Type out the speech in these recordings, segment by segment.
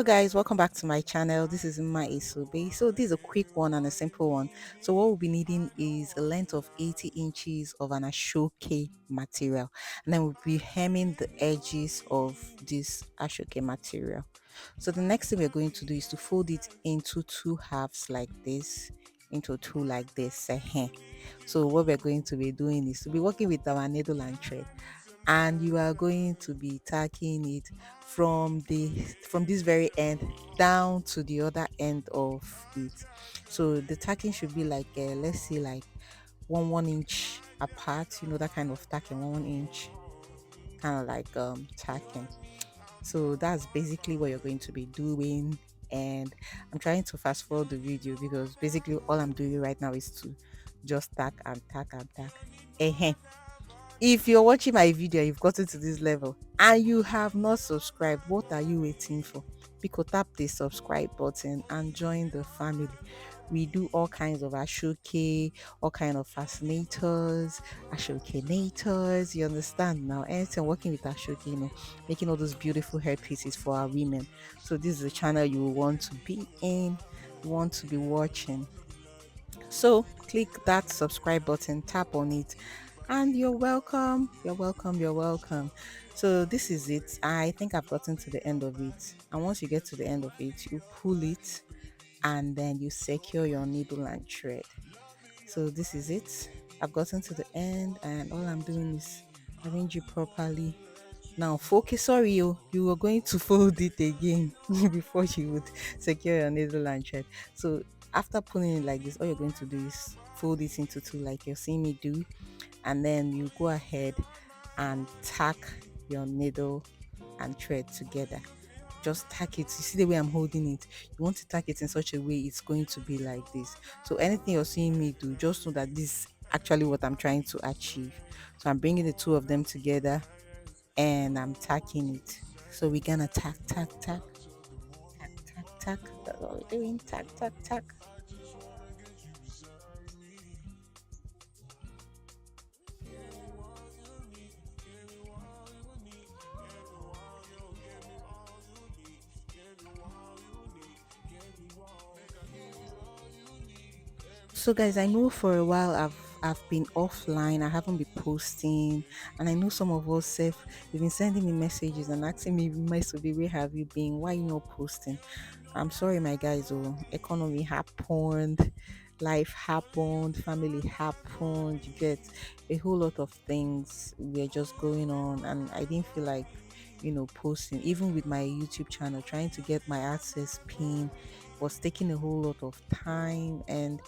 Guys, welcome back to my channel. This is my Asobe. So this is a quick one and a simple one. So what we'll be needing is a length of 80 inches of an Ashoke material, and then we'll be hemming the edges of this Ashoke material. So the next thing we're going to do is to fold it into two halves like this, into two like this. So what we're going to be doing is to be working with our needle and thread, and you are going to be tacking it from this very end down to the other end of it. So the tacking should be like let's say like 1 inch apart, that kind of tacking, 1 inch kind of like tacking. So that's basically what you're going to be doing. And I'm trying to fast forward the video because basically all I'm doing right now is to just tack and tack and tack. If you're watching my video, you've gotten to this level and you have not subscribed, what are you waiting for? Because tap the subscribe button and join the family. We do all kinds of ashoke, all kind of fascinators, ashokenators. You understand now? Anything working with ashoke, making all those beautiful headpieces for our women. So this is a channel you want to be in, you want to be watching. So click that subscribe button, tap on it, and you're welcome. You're welcome. You're welcome. So this is it. I think I've gotten to the end of it. And once you get to the end of it, you pull it and then you secure your needle and thread. So this is it. I've gotten to the end, and all I'm doing is arrange it properly. Now focus. Sorry, you were going to fold it again before you would secure your needle and thread. So after pulling it like this, all you're going to do is fold it into two like you're seeing me do, and then you go ahead and tack your needle and thread together. Just tack it. You see the way I'm holding it? You want to tack it in such a way it's going to be like this. So anything you're seeing me do, just know that this is actually what I'm trying to achieve. So I'm bringing the two of them together and I'm tacking it. So we're gonna tack, tack, tack, tack, tack, tack. That's what we're doing. Tack, tack, tack. So guys, I know for a while I've been offline. I haven't been posting, and I know some of us have been sending me messages and asking me, "Myself, where have you been? Why you not posting?" I'm sorry, my guys. Oh, economy happened, life happened, family happened. You get a whole lot of things were just going on, and I didn't feel like posting. Even with my YouTube channel, trying to get my access pin was taking a whole lot of time. And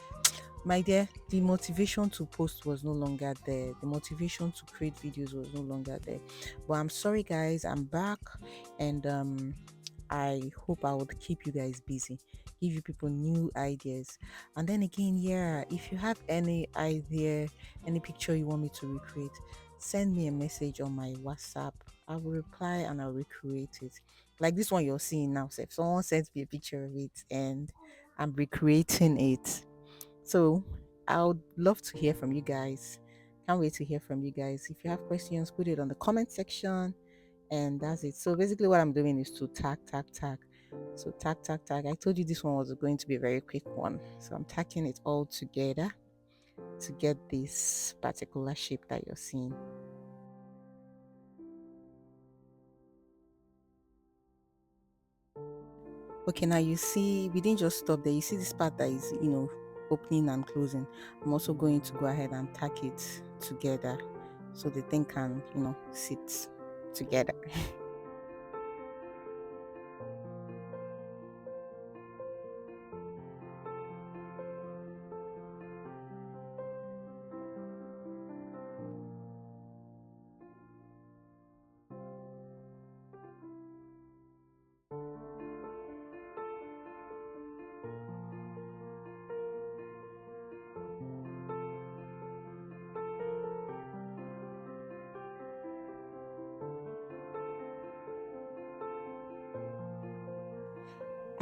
my dear, the motivation to post was no longer there. The motivation to create videos was no longer there. But I'm sorry, guys. I'm back, and I hope I would keep you guys busy, give you people new ideas. And then again, yeah, if you have any idea, any picture you want me to recreate, send me a message on my WhatsApp. I will reply and I'll recreate it. Like this one you're seeing now. So if someone sends me a picture of it and I'm recreating it, so I would love to hear from you guys. Can't wait to hear from you guys. If you have questions, put it on the comment section. And that's it. So basically what I'm doing is to tack, tack, tack. So tack, tack, tack. I told you this one was going to be a very quick one. So I'm tacking it all together to get this particular shape that you're seeing. Okay, now you see we didn't just stop there. You see this part that is, opening and closing. I'm also going to go ahead and tack it together so the thing can, sit together.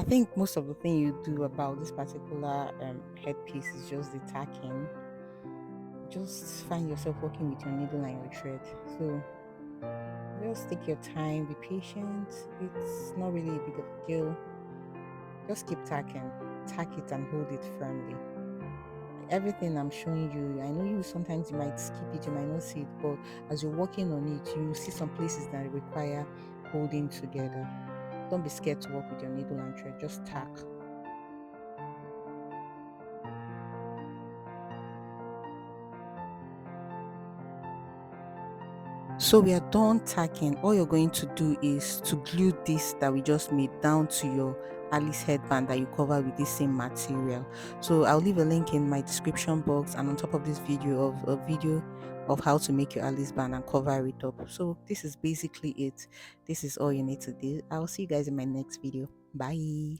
I think most of the thing you do about this particular headpiece is just the tacking. Just find yourself working with your needle and your thread. So just take your time, be patient. It's not really a big of a deal. Just keep tacking, tack it and hold it firmly. Everything I'm showing you, I know you sometimes you might skip it, you might not see it, but as you're working on it, you see some places that require holding together. Don't be scared to work with your needle and thread, just tack. So we are done tacking. All you're going to do is to glue this that we just made down to your Alice headband that you cover with this same material. So I'll leave a link in my description box and on top of this video of a video of how to make your Alice band and cover it up. So this is basically it. This is all you need to do. I'll see you guys in my next video. Bye.